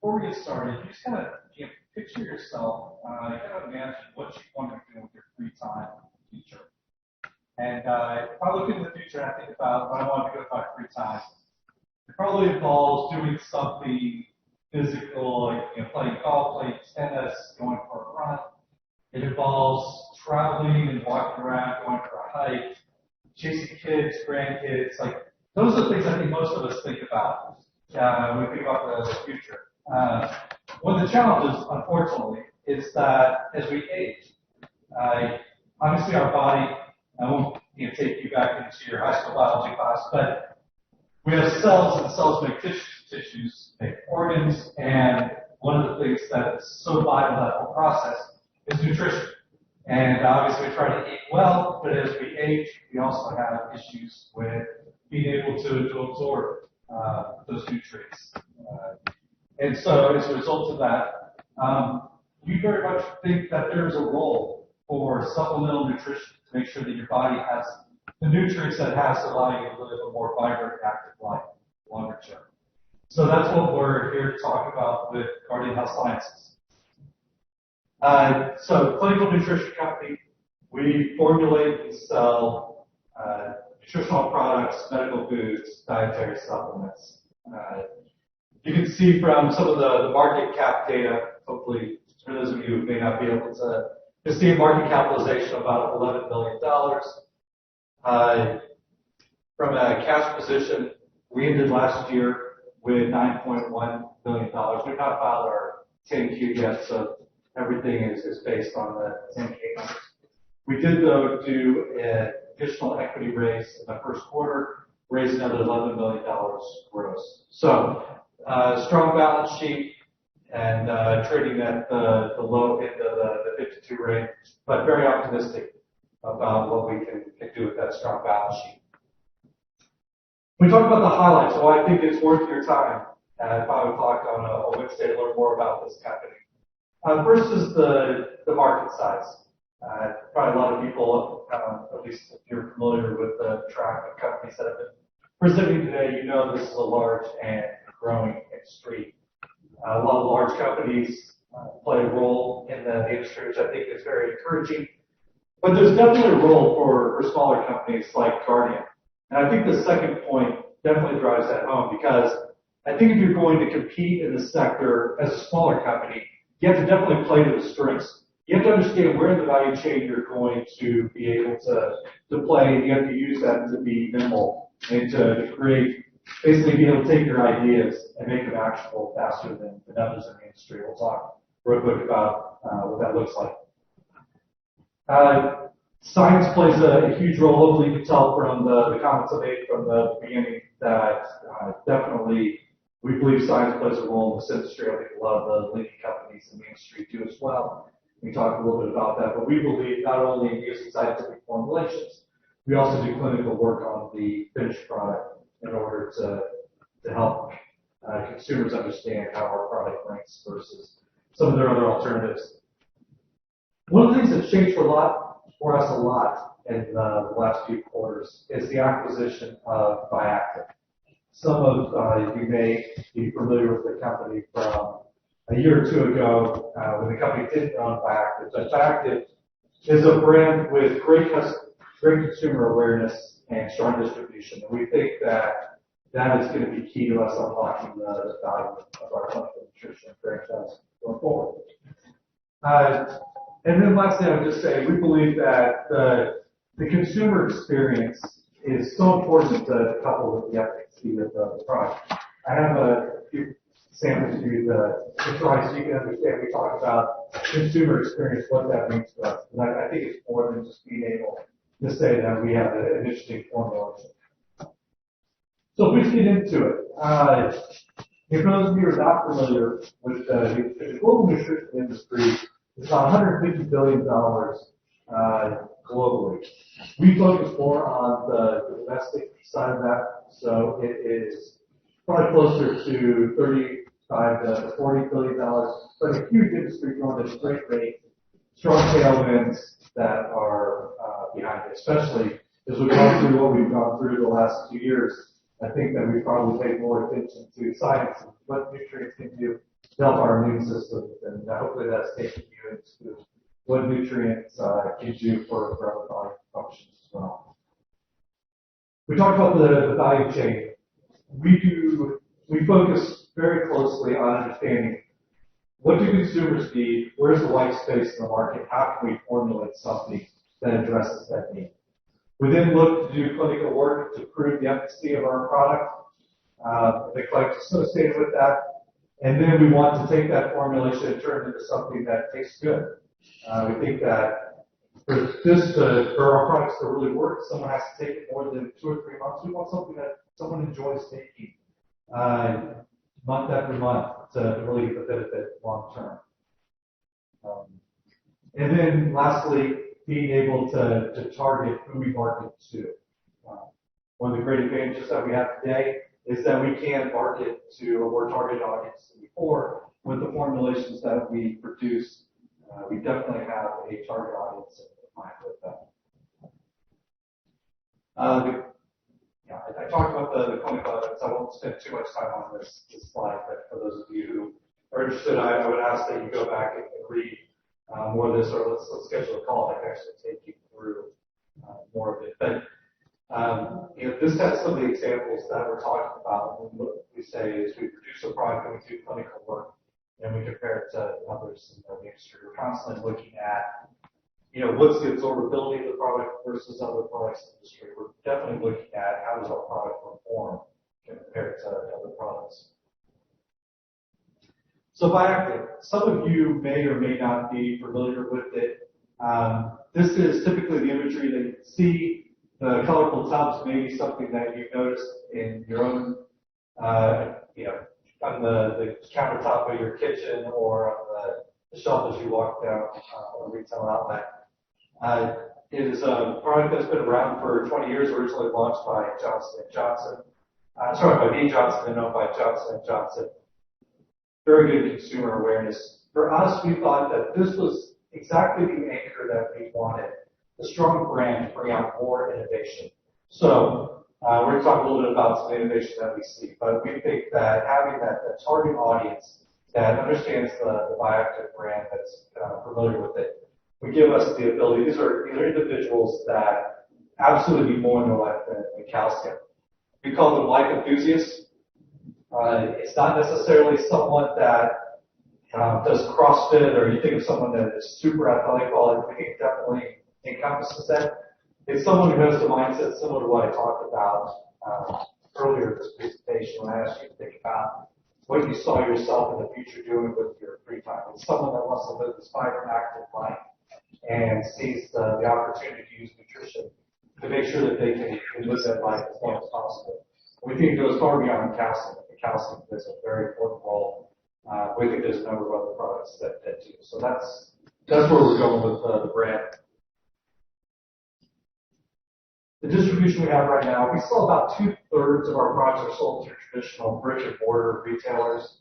before we get started, you just kind of picture yourself, kind of imagine what you want to do with your free time in the future. And if I look into the future and I think about what I want to do with my free time, it probably involves doing something physical, like playing golf, playing tennis, going for a run. It involves traveling and walking around, going for a hike, chasing kids, grandkids. Like those are the things I think most of us think about when we think about the future. One of the challenges, unfortunately, is that as we age, obviously our body, I won't take you back into your high school biology class, but we have cells, and cells make tissues, make organs, and one of the things that's so vital in that whole process is nutrition. And obviously we try to eat well, but as we age, we also have issues with being able to absorb those nutrients. And so as a result of that, we very much think that there's a role for supplemental nutrition to make sure that your body has the nutrients that it has to allow you to live a more vibrant, active life longer term. So that's what we're here to talk about with Guardion Health Sciences. So clinical nutrition company, we formulate and sell nutritional products, medical foods, dietary supplements. You can see from some of the market cap data, hopefully for those of you who may not be able to see a market capitalization of about $11 billion. From a cash position, we ended last year with $9.1 billion. We've not filed our 10Q yet, so everything is based on the 10K numbers. We did, though, do an additional equity raise in the first quarter, raised another $11 million gross. So, strong balance sheet and trading at the low end of the 52 range, but very optimistic about what we can do with that strong balance sheet. We talk about the highlights, so I think it's worth your time at 5 o'clock on a Wednesday to learn more about this company. First is the market size. Probably a lot of people, at least if you're familiar with the track of companies that have been presenting today, you know this is a large and growing industry. A lot of large companies play a role in the industry, which I think is very encouraging. But there's definitely a role for smaller companies like Guardion. And I think the second point definitely drives that home because I think if you're going to compete in the sector as a smaller company, you have to definitely play to the strengths. You have to understand where in the value chain you're going to be able to play, and you have to use that to be nimble and to create, basically be able to take your ideas and make them actionable faster than others in the industry. We'll talk real quick about what that looks like. Science plays a huge role. Hopefully you can tell from the comments I made from the beginning that definitely we believe science plays a role in this industry. I think a lot of the leading companies in the industry do as well. We talked a little bit about that, but we believe not only in using scientific formulations, we also do clinical work on the finished product in order to help consumers understand how our product ranks versus some of their other alternatives. One of the things that's changed for us a lot in the last few quarters is the acquisition of Bioactive. Some of you may be familiar with the company from a year or two ago when the company didn't own Bioactive. But Bioactive is a brand with great consumer awareness and strong distribution. And we think that is going to be key to us unlocking the value of our clinical nutrition franchise going forward. And then lastly, I would just say we believe that the consumer experience is so important to couple with the efficacy of the product. I have a few samples for you to try so you can understand. We talk about consumer experience, what that means to us. And I think it's more than just being able to say that we have an interesting formulation. So if we just get into it, if those of you are not familiar with the global nutrition industry, it's about $150 billion globally. We focus more on the domestic side of that, so it is probably closer to $35 to $40 billion, but a huge industry growing at a great rate, strong tailwinds that are behind it, especially as we've gone through what we've gone through the last 2 years I think that we probably pay more attention to science and what nutrients can do to help our immune systems, and hopefully that's taking you into what nutrients can do for other body functions as well. We talked about the value chain. We focus very closely on understanding what do consumers need, where's the white space in the market, how can we formulate something that addresses that need. We then look to do clinical work to prove the efficacy of our product, the claims associated with that, and then we want to take that formulation and turn it into something that tastes good. We think that for our products to really work, someone has to take it more than 2 or 3 months. We want something that someone enjoys taking month after month to really get the benefit long term. And then lastly, being able to target who we market to. One of the great advantages that we have today is that we can market to a more targeted audience than before. With the formulations that we produce, we definitely have a target audience in mind with that. I talked about the clinical evidence. I won't spend too much time on this slide, but for those of you who are interested, I would ask that you go back and read more of this, or let's schedule a call that can actually take you through more of it. But this has some of the examples that we're talking about. And what we say is we produce a product and we do clinical work, and we compare it to others in the industry. We're constantly looking at, what's the absorbability of the product versus other products in the industry. We're definitely looking at how does our product perform compared to other products. So Bioactive, some of you may or may not be familiar with it. This is typically the imagery that you can see. The colorful tubs may be something that you've noticed in your own, on the countertop of your kitchen or on the shelf as you walk down a retail outlet. It is a product that's been around for 20 years, originally launched by Johnson & Johnson. By B. Johnson and owned by Johnson & Johnson. Very good consumer awareness. For us, we thought that this was exactly the anchor that we wanted, a strong brand to bring out more innovation. So we're going to talk a little bit about some innovation that we see, but we think that having that target audience that understands the Bioactive brand, that's familiar with it, would give us the ability. These are individuals that absolutely need more in their life than calcium. We call them life enthusiasts. It's not necessarily someone that does CrossFit, or you think of someone that is super athletic. Well, I think it definitely encompasses that. It's someone who has the mindset similar to what I talked about earlier in this presentation when I asked you to think about what you saw yourself in the future doing with your free time. It's someone that wants to live this vibrant, active life and sees the opportunity to use nutrition to make sure that they can live that life as long as possible. We think it goes far beyond calcium. I think calcium plays a very important role. We think there's a number of other products that do. So that's where we're going with the brand. The distribution we have right now, we sell about 2/3 of our products are sold through traditional brick and mortar retailers.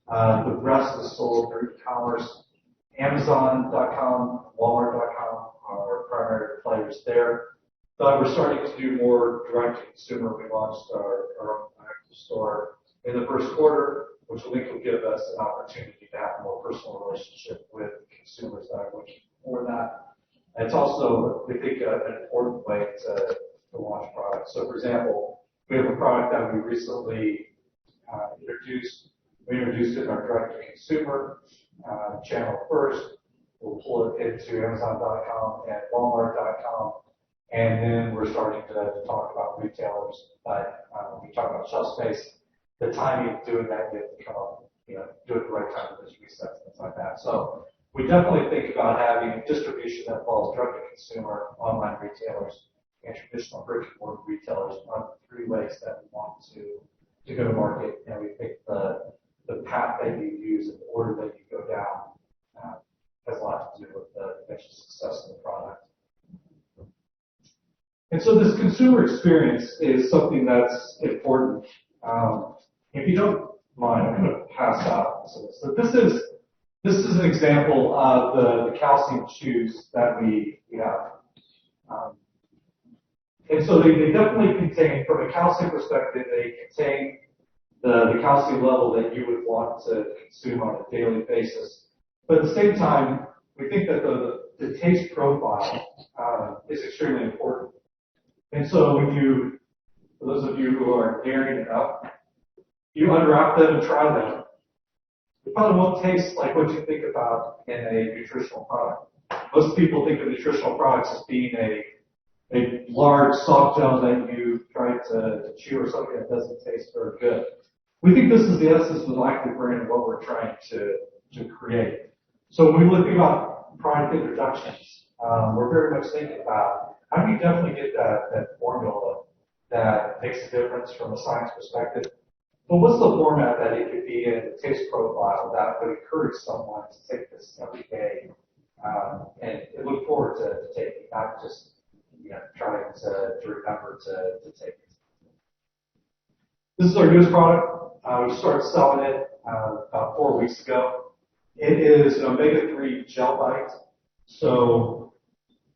The rest is sold through e-commerce. Amazon.com, Walmart.com are primary players there. But we're starting to do more direct-to-consumer. We launched our own Bioactive store in the first quarter, which we think will give us an opportunity to have a more personal relationship with consumers that are looking for that. And it's also, we think, an important way to launch products. So, for example, we have a product that we recently introduced. We introduced it in our direct-to-consumer channel first. We'll pull it into Amazon.com and Walmart.com. And then we're starting to talk about retailers. But when we talk about shelf space, the timing of doing that, you have to come up, do it at the right time with this resets, things like that. So we definitely think about having distribution that involves direct-to-consumer, online retailers, and traditional brick-and-mortar retailers are the 3 ways that we want to go to market. And we think the path that you use and the order that you go down has a lot to do with the eventual success of the product. And so this consumer experience is something that's important. If you don't mind, I'm going to pass out some of this. So this is an example of the calcium chews that we have. And so they definitely contain, from a calcium perspective, they contain the calcium level that you would want to consume on a daily basis. But at the same time, we think that the taste profile is extremely important. And so when you, for those of you who are daring enough, you unwrap them and try them, it probably won't taste like what you think about in a nutritional product. Most people think of nutritional products as being a large soft gel that you try to chew or something that doesn't taste very good. We think this is the essence of the MicroCap brand and what we're trying to create. So when we think about product introductions, we're very much thinking about how do you definitely get that formula that makes a difference from a science perspective. But what's the format that it could be in, the taste profile that would encourage someone to take this every day and look forward to taking, not just trying to remember to take it. This is our newest product. We started selling it about 4 weeks ago. It is an omega-3 gel bite. So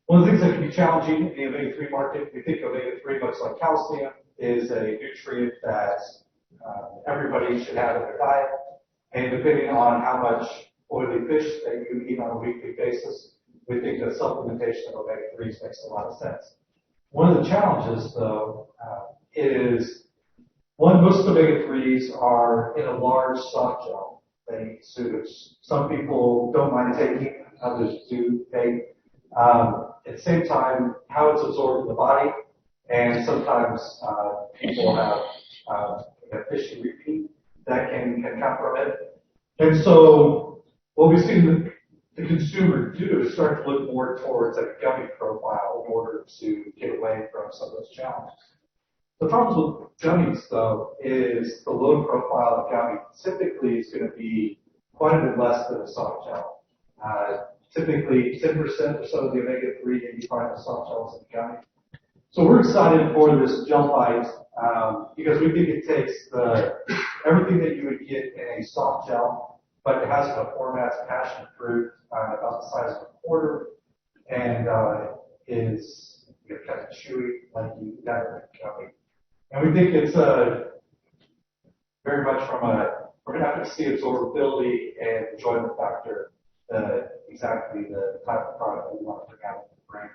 one of the things that can be challenging in the omega-3 market, we think omega-3, much like calcium, is a nutrient that everybody should have in their diet. And depending on how much oily fish that you eat on a weekly basis, we think that supplementation of omega-3s makes a lot of sense. One of the challenges, though, is one, most omega-3s are in a large soft gel. Some people don't mind taking, others do take. At the same time, how it's absorbed in the body, and sometimes people have fishy repeat that can come from it. And so what we've seen the consumer do is start to look more towards a gummy profile in order to get away from some of those challenges. The problem with gummies, though, is the load profile of gummy typically is going to be quite a bit less than a soft gel. Typically 10% or so of the omega-3 that you find in soft gels in gummy. So we're excited for this gel bite because we think it takes everything that you would get in a soft gel, but it has a format, passion fruit, about the size of a quarter, and is kind of chewy like you have in a gummy. And we think it's very much from an efficacy, absorbability, and enjoyment factor, exactly the type of product that we want to bring out of the brand.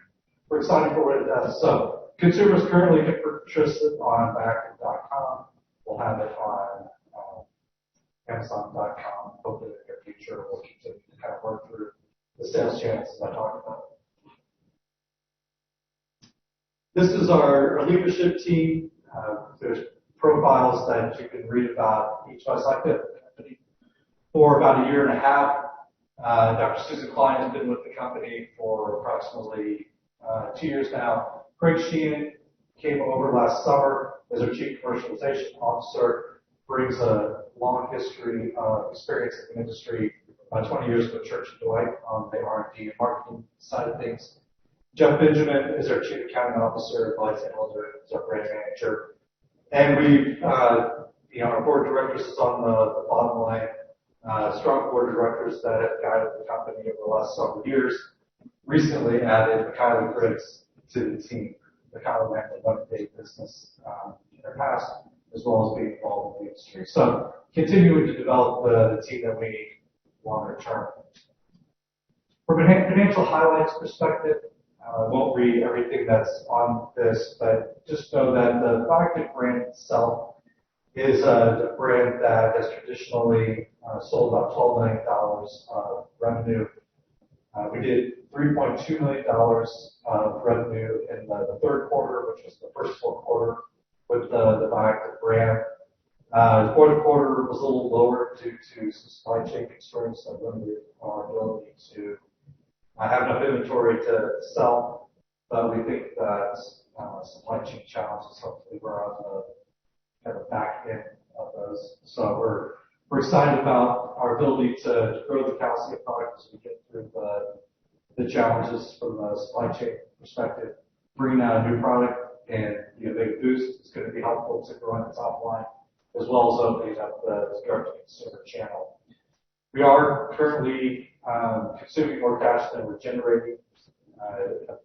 We're excited for what it does. So consumers currently can purchase it on MicroCap.com. We'll have it on Amazon.com. Hopefully in the near future we'll continue to kind of work through the sales channels that I talked about. This is our leadership team. There's profiles that you can read about each of us. I've been with the company for about a year and a half. Dr. Susan Klein has been with the company for approximately 2 years now. Craig Sheehan came over last summer as our Chief Commercialization Officer, brings a long history of experience in the industry, 20 years with Church & Dwight on the R&D and marketing side of things. Jeff Benjamin is our Chief Accounting Officer, Blythe Elder is our Brand Manager. And we've, our board of directors is on the bottom line. Strong board of directors that have guided the company over the last several years. Recently added Kylie Briggs to the team. Kylie ran the one-day business in her past, as well as being involved in the industry. So continuing to develop the team that we need longer term. From a financial highlights perspective, I won't read everything that's on this, but just know that the MicroCap brand itself is a brand that has traditionally sold about $12 million of revenue. We did $3.2 million of revenue in the third quarter, which was the first full quarter with the MicroCap brand. The fourth quarter was a little lower due to some supply chain constraints that limited our ability to have enough inventory to sell, but we think that supply chain challenges, hopefully we're on the kind of back end of those. So we're excited about our ability to grow the calcium product as we get through the challenges from the supply chain perspective. Bringing out a new product and the big boost is going to be helpful to growing the top line, as well as opening up the direct-to-consumer channel. We are currently consuming more cash than we're generating.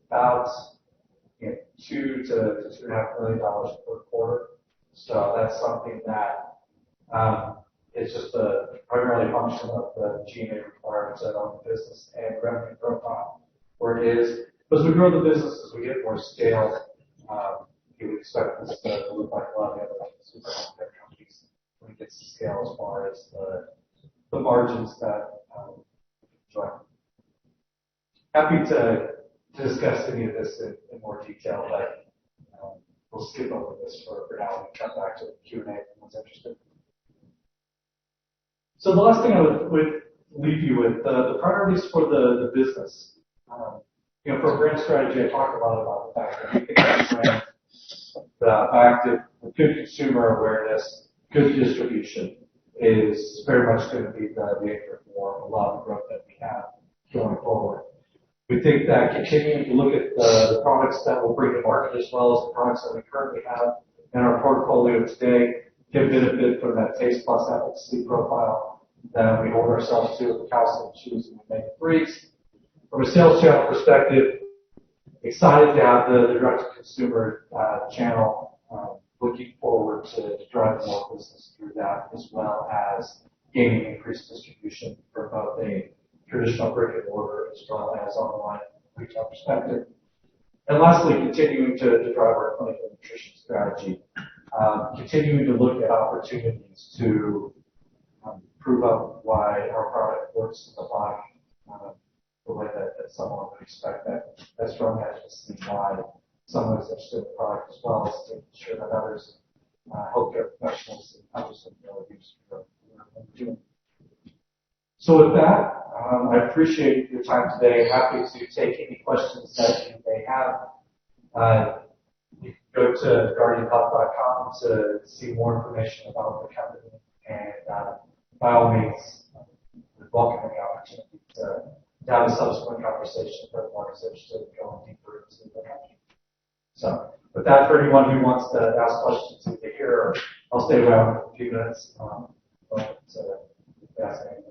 About $2 to $2.5 million per quarter. So that's something that it's just a primarily function of the G&A requirements that own the business and revenue profile where it is. As we grow the business, as we get more scale, you would expect this to look like a lot of the other super healthcare companies when it gets to scale as far as the margins that enjoy. Happy to discuss any of this in more detail, but we'll skip over this for now and come back to the Q&A if anyone's interested. So the last thing I would leave you with, the priorities for the business. For a brand strategy, I talked a lot about the fact that we think that brand, the active, good consumer awareness, good distribution is very much going to be the anchor for a lot of the growth that we have going forward. We think that continuing to look at the products that we'll bring to market as well as the products that we currently have in our portfolio today can benefit from that taste plus efficacy profile that we hold ourselves to with the calcium chews and omega-3s. From a sales channel perspective, excited to have the direct-to-consumer channel. Looking forward to driving more business through that, as well as gaining increased distribution from both a traditional brick and mortar as well as online retail perspective. And lastly, continuing to drive our clinical nutrition strategy. Continuing to look at opportunities to prove up why our product works in the body the way that someone would expect that strong efficacy, why someone is interested in the product as well as making sure that others, healthcare professionals and others in the use what we're doing. So with that, I appreciate your time today. Happy to take any questions that you may have. You can go to GuardianHealth.com to see more information about the company, and by all means, we welcome any opportunity to have a subsequent conversation for everyone who's interested in going deeper into the company. So with that, for anyone who wants to ask questions either here or I'll stay around for a few minutes to ask anything.